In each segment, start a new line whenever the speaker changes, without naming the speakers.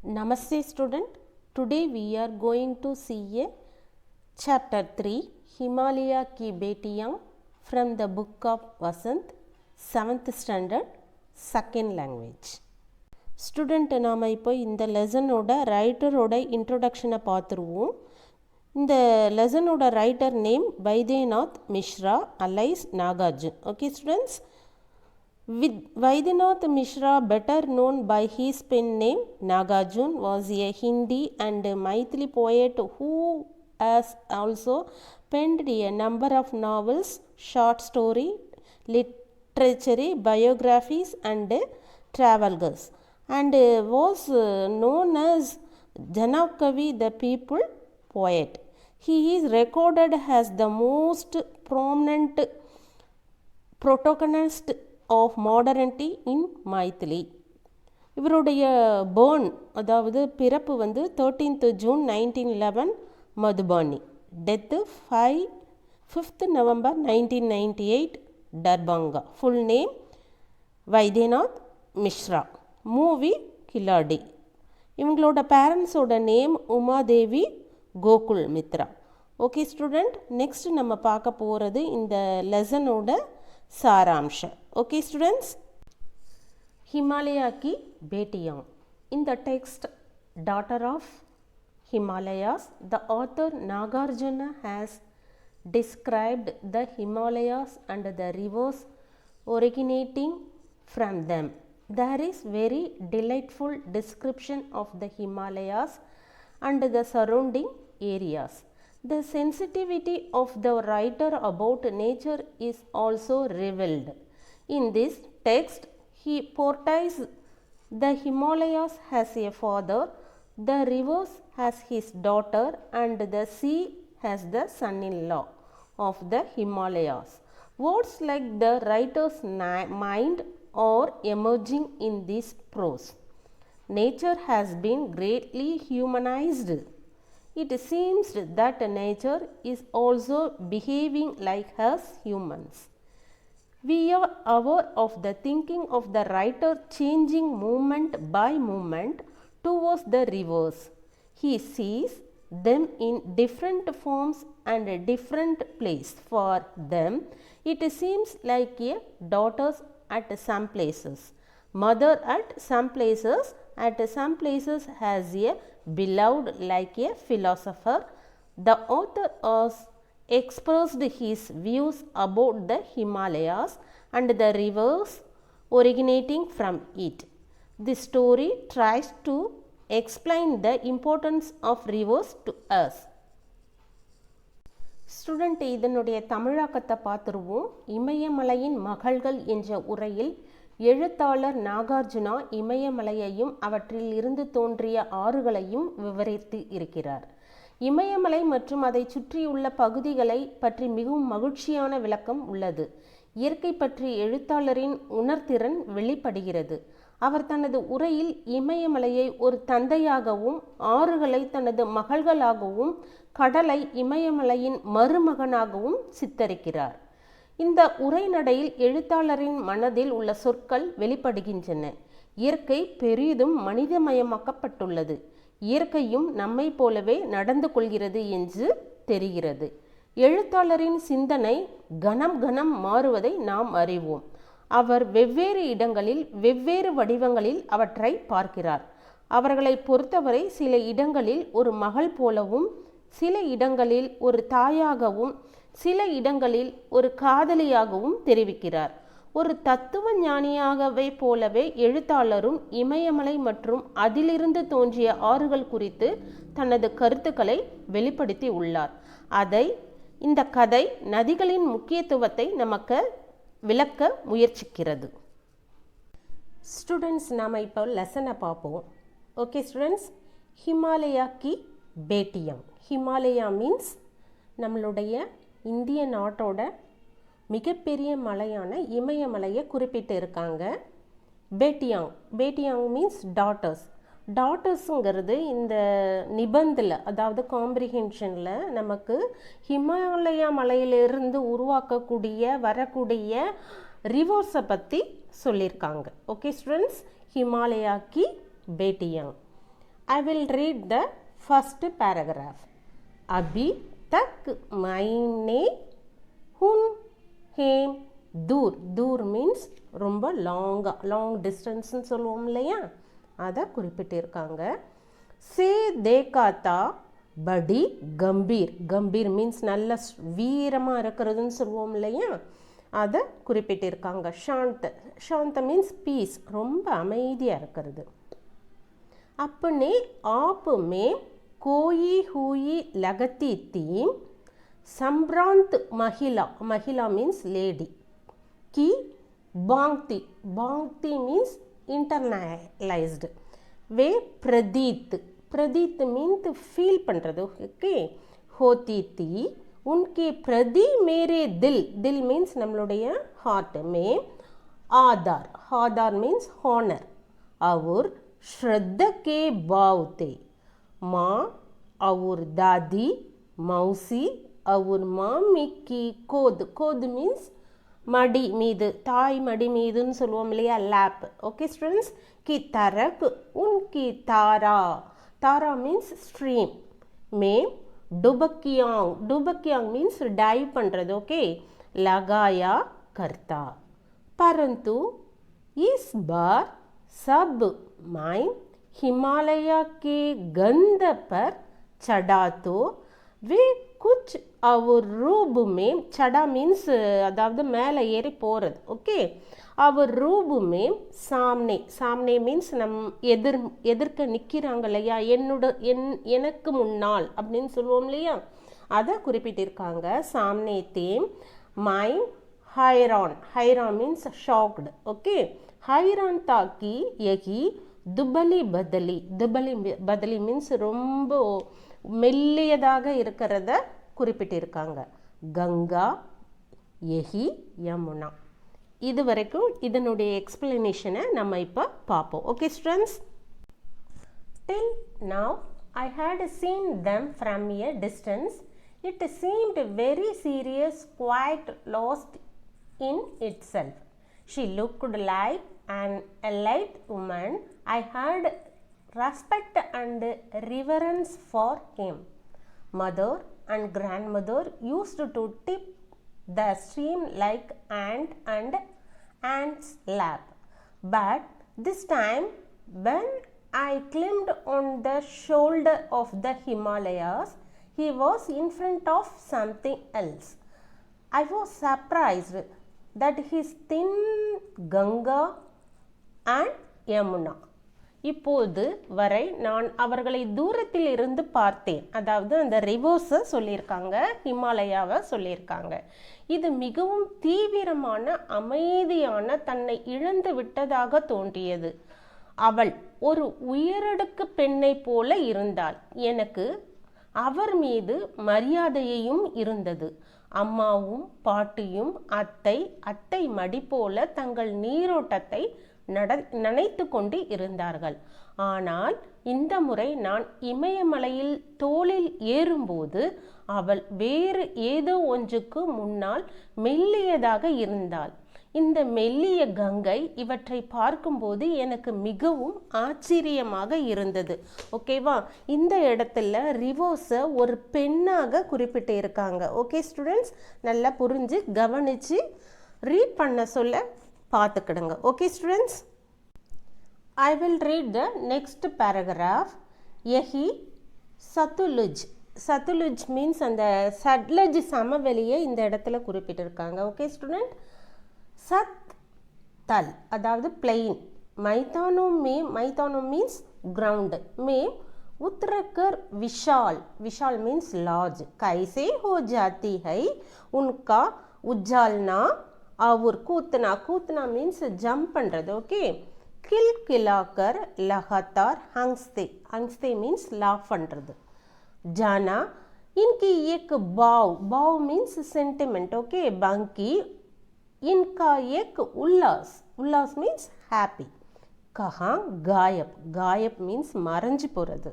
Namaste student. Today we are going to see a chapter 3 Himalaya ki Betiyam from the book of Vasant 7th standard second language. Student நாம் இப்போ இந்த லெசனோட ரைட்டரோட இன்ட்ரொடக்ஷனை பார்த்துருவோம். இந்த லெசனோட writer name Vaidyanath Mishra alias Nagarjun. Okay students, Vaidyanatha Mishra, better known by his pen name Nagarjun, was a Hindi and Maithili poet who has also penned a number of novels, short story, literature, biographies and travelogues, and was known as Janakavi, the people poet. He is recorded as the most prominent protagonist of modernity in Maithili. இவருடைய born அதாவது பிறப்பு 13th June 1911 Madhubani. Death 5th November 1998 Darbhanga. Full name Vaidyanath Mishra. Movie Killadi. இவங்களோட பேரண்ட்ஸோட name Umadevi Gokul Mitra. Okay student, next நம்ம பார்க்க போகிறது இந்த லெசனோட சாராம்சம். Okay students, Himalaya ki Betiyam. In the text Daughter of Himalayas, the author Nagarjuna has described the Himalayas and the rivers originating from them. There is very delightful description of the Himalayas and the surrounding areas. The sensitivity of the writer about nature is also revealed. In this text, he portrays the Himalayas as a father, the rivers as his daughter, and the sea as the son-in-law of the Himalayas. Words like the writer's mind are emerging in this prose. Nature has been greatly humanized. It seems that nature is also behaving like us humans. We are aware of the thinking of the writer changing moment by moment towards the rivers. He sees them in different forms and a different place. For them, it seems like a daughter at some places, mother at some places, at some places has a beloved like a philosopher. The author has expressed his views about the Himalayas and the rivers originating from it. This story tries to explain the importance of rivers to us. Student, இதனுடைய தமிழாக்கத்தை பார்த்துருவோம். இமயமலையின் மகள்கள் என்ற உரையில் எழுத்தாளர் நாகார்ஜுனா இமயமலையையும் அவற்றில் இருந்து தோன்றிய ஆறுகளையும் விவரித்து இருக்கிறார். இமயமலை மற்றும் அதை சுற்றியுள்ள பகுதிகளை பற்றி மிகவும் மகிழ்ச்சியான விளக்கம் உள்ளது. இயற்கை பற்றி எழுத்தாளரின் உணர்திறன் வெளிப்படுகிறது. அவர் தனது உரையில் இமயமலையை ஒரு தந்தையாகவும், ஆறுகளை தனது மகள்களாகவும், கடலை இமயமலையின் மருமகனாகவும் சித்தரிக்கிறார். இந்த உரைநடையில் எழுத்தாளரின் மனதில் உள்ள சொற்கள் வெளிப்படுகின்றன. இயற்கை பெரிதும் மனிதமயமாக்கப்பட்டுள்ளது. இயற்கையும் நம்மை போலவே நடந்து கொள்கிறது என்று தெரிகிறது. எழுத்தாளரின் சிந்தனை கணம் கணம் மாறுவதை நாம் அறிவோம். அவர் வெவ்வேறு இடங்களில் வெவ்வேறு வடிவங்களில் அவற்றை பார்க்கிறார். அவர்களை பொறுத்தவரை சில இடங்களில் ஒரு மகள் போலவும், சில இடங்களில் ஒரு தாயாகவும், சில இடங்களில் ஒரு காதலியாகவும் தெரிவிக்கிறார். ஒரு தத்துவ ஞானியாகவே போலவே எழுத்தாளரும் இமயமலை மற்றும் அதிலிருந்து தோன்றிய ஆறுகள் குறித்து தனது கருத்துக்களை வெளிப்படுத்தி உள்ளார். இந்த கதை நதிகளின் முக்கியத்துவத்தை நமக்கு விளக்க முயற்சிக்கிறது. ஸ்டூடெண்ட்ஸ், நாம் இப்போ லெசனை பார்ப்போம். ஓகே ஸ்டூடெண்ட்ஸ், ஹிமாலயா கி பேட்டியம். ஹிமாலயா மீன்ஸ் நம்மளுடைய இந்திய நாட்டோட மிகப்பெரிய மலையான இமயமலையை குறிப்பிட்டு இருக்காங்க. பேட்டியாங் மீன்ஸ் டாட்டர்ஸ். டாட்டர்ஸுங்கிறது இந்த நிபந்தில், அதாவது காம்ப்ரிஹென்ஷனில் நமக்கு ஹிமாலயா மலையிலிருந்து வரக்கூடிய ரிவர்ஸை பற்றி சொல்லியிருக்காங்க. Okay students, Himalaya Ki பேட்டியாங். I will read the first paragraph. अभी तक मैंने हुन हेम दूर दूर மீன்ஸ் ரொம்ப லாங் டிஸ்டன்ஸ்ன்னு சொல்லுவோம் இல்லையா, அதை குறிப்பிட்டிருக்காங்க. சே தேகாத்தா படி கம்பீர், கம்பீர் மீன்ஸ் நல்ல வீரமாக இருக்கிறதுன்னு சொல்லுவோம் இல்லையா, அதை குறிப்பிட்டிருக்காங்க. சாந்த மீன்ஸ் பீஸ், ரொம்ப அமைதியாக இருக்கிறது. अपने आप में कोई हुई लगती थी संभ्रांत महिला, महिला मीन्स लेडी की भांगती, भांगती मीन्स इंटरनलाइज्ड, वे प्रदीत, प्रदीत मीन्स फील पண்றது, ओके, होती थी उनके प्रति मेरे दिल, दिल मीन्स நம்மளுடைய हार्ट में आधार, आधार मीन्स हॉनर और श्रद्धा के भाव थे. माँ और दादी, मौसी और मामी की कोद, कोद मीन्स मडी मीद, ताई मडी मीदुன்னு சொல்லுவோம் இல்லையா, लैप, ओके स्टूडेंट्स, की तरफ उनकी तारा, तारा मीन्स स्ट्रीम में डुबकियांग, डुबकियांग मीन्स डाइव பண்ணுறது, ओके, लगाया करता. परंतु इस बार सब मैं हिमालय के गंध पर चढ़ा तो वे कुछ और रूप में, चढ़ा मीन्स अदावद மேலே ஏறி போகிறது, ओके, அவர் ரூப் में सामने, सामने मीन्स நம் எதிர்க்க நிற்கிறாங்க இல்லையா, எனக்கு முன்னால் அப்படின்னு சொல்லுவோம் இல்லையா, அதை குறிப்பிட்டிருக்காங்க. सामने थे मैं हैरान, हैरान मीन्स शॉक्ड, ओके, हैरान था कि यही दुबली बदली, दुबली बदली மீன்ஸ் ரொம்ப மெல்லியதாக இருக்கிறத குறிப்பிட்டிருக்காங்க. கங்கா யஹி யமுனா. இது வரைக்கும் இதனுடைய எக்ஸ்பிளனேஷனை நம்ம இப்போ பார்ப்போம். Okay students, till now I had seen them from a distance. It seemed very serious, quite lost in itself. She looked like an elite woman. I had respect and reverence for him. Mother and grandmother used to tip the stream like ant and ant's lap. But this time, when I climbed on the shoulder of the Himalayas, he was in front of something else. I was surprised that his thin Ganga and Yamuna. இப்போது வரை நான் அவர்களை தூரத்தில் இருந்து பார்த்தேன். அதாவது அந்த ரிவர்ஸை சொல்லியிருக்காங்க, ஹிமாலயாவை சொல்லியிருக்காங்க. இது மிகவும் தீவிரமான அமைதியான தன்னை இழந்து விட்டதாக தோன்றியது. அவள் ஒரு உயரடுக்கு பெண்ணை போல இருந்தாள். எனக்கு அவர் மீது மரியாதையும் இருந்தது. அம்மாவும் பாட்டியும் அட்டை மடி போல தங்கள் நீரோட்டத்தை நனைத்து கொண்டு இருந்தார்கள். ஆனால் இந்த முறை நான் இமயமலையில் தோளில் ஏறும்போது அவள் வேறு ஏதோ ஒன்றுக்கு முன்னால் மெல்லியதாக இருந்தாள். இந்த மெல்லிய கங்கை இவற்றை பார்க்கும்போது எனக்கு மிகவும் ஆச்சரியமாக இருந்தது. ஓகேவா, இந்த இடத்துல ரிவர்ஸை ஒரு பெண்ணாக குறிப்பிட்டு இருக்காங்க. ஓகே ஸ்டூடெண்ட்ஸ், நல்லா புரிஞ்சு கவனித்து ரீட் பண்ண சொல்ல பார்த்துக்கிடுங்க. Okay students, I will read the next paragraph. யஹி சத்துலுஜ், சத்துலுஜ் மீன்ஸ் அந்த சட்லஜ் சமவெளியை இந்த இடத்துல குறிப்பிட்டிருக்காங்க. ஓகே ஸ்டூடெண்ட், சத் தல் அதாவது பிளெயின், मैदानों मीन्स ग्राउंड में उतरकर विशाल, विशाल मीन्स लार्ज, कैसे हो जाती है उनका उछालना और कूदना, कूदना मीन्स जंप பண்றது. ஓகே, கில்கிலாக்கர் लगातार हंसते, हंसते मीन्स लाफ பண்றது. जाना इनकी एक भाव, भाव मीन्स सेंटिमेंट. ओके, बाकी इनका एक उल्लास, उल्लास मीन्स हैप्पी. कहाँ गायब, गायब मीन्स मरंज पोरது.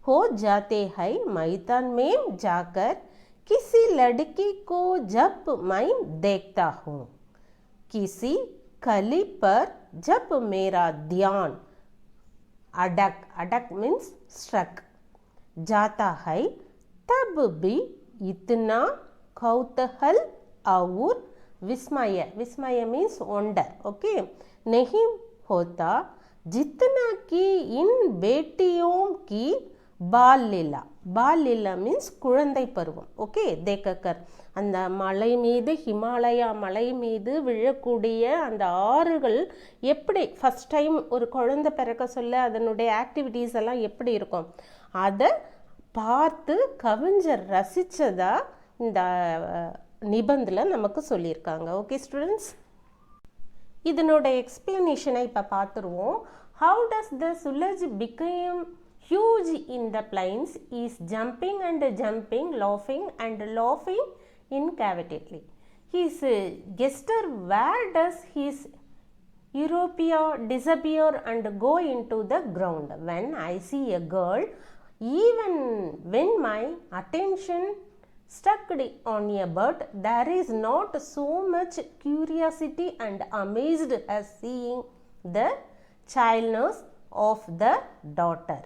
हो जाते हैं मैदान में जाकर किसी लड़की को जब मैं देखता हूँ, किसी कली पर जब मेरा ध्यान अडक मीन्स स्ट्रक, जाता है तब भी इतना कौतूहल और विस्मय मीन्स वंडर, ओके, नहीं होता जितना कि इन बेटियों की बाल लीला मीन्स குழந்தை பருவம், ஓகே, தேக்கக்கர் அந்த மலை மீது, ஹிமாலயா மலை மீது விழக்கூடிய அந்த ஆறுகள் எப்படி ஃபஸ்ட் டைம் ஒரு குழந்தை பிறக்க சொல்ல அதனுடைய ஆக்டிவிட்டீஸ் எல்லாம் எப்படி இருக்கும் அதை பார்த்து கவிஞர் ரசித்ததா இந்த நிபந்தில் நமக்கு சொல்லியிருக்காங்க. ஓகே ஸ்டூடெண்ட்ஸ், இதனோட எக்ஸ்பிளனேஷனை இப்போ பார்த்துருவோம். How does the sludge become huge in the plains is jumping and jumping, laughing and laughing incautiously. His gesture, where does his Europea disappear and go into the ground? When I see a girl, even when my attention stuck on a bird, there is not so much curiosity and amazed as seeing the childness of the daughter.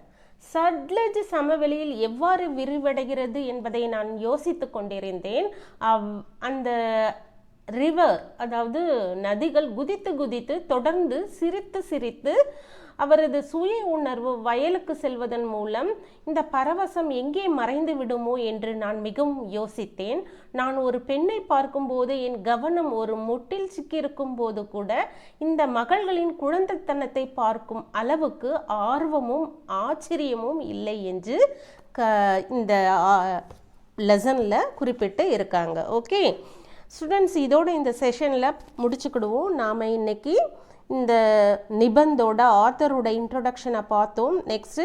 Sutlej சமவெளியில் எவ்வாறு விரிவடைகிறது என்பதை நான் யோசித்து கொண்டிருந்தேன். அந்த river, அதாவது நதிகள் குதித்து குதித்து தொடர்ந்து சிரித்து சிரித்து அவரது சுய உணர்வு வயலுக்கு செல்வதன் மூலம் இந்த பரவசம் எங்கே மறைந்து விடுமோ என்று நான் மிகவும் யோசித்தேன். நான் ஒரு பெண்ணை பார்க்கும்போது என் கவனம் ஒரு முட்டில் சிக்கியிருக்கும் போது கூட இந்த மகள்களின் குழந்தைத்தனத்தை பார்க்கும் அளவுக்கு ஆர்வமும் ஆச்சரியமும் இல்லை என்று இந்த லெசனில் குறிப்பிட்டு இருக்காங்க. ஓகே ஸ்டூடெண்ட்ஸ், இதோடு இந்த செஷனில் முடிச்சுக்கிடுவோம். நாம் இன்னைக்கு இந்த நிபந்தோட ஆத்தரோட இன்ட்ரொடக்ஷனை பார்த்தோம். நெக்ஸ்ட்டு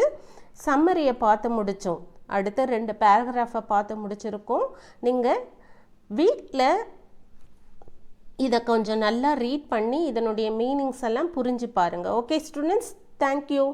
சம்மரியை பார்த்து முடித்தோம். அடுத்த 2 பேராகிராஃபை பார்த்து முடிச்சிருக்கோம். நீங்கள் வீட்டில் இதை கொஞ்சம் நல்லா ரீட் பண்ணி இதனுடைய மீனிங்ஸ் எல்லாம் புரிஞ்சு பாருங்கள். Okay students, thank you.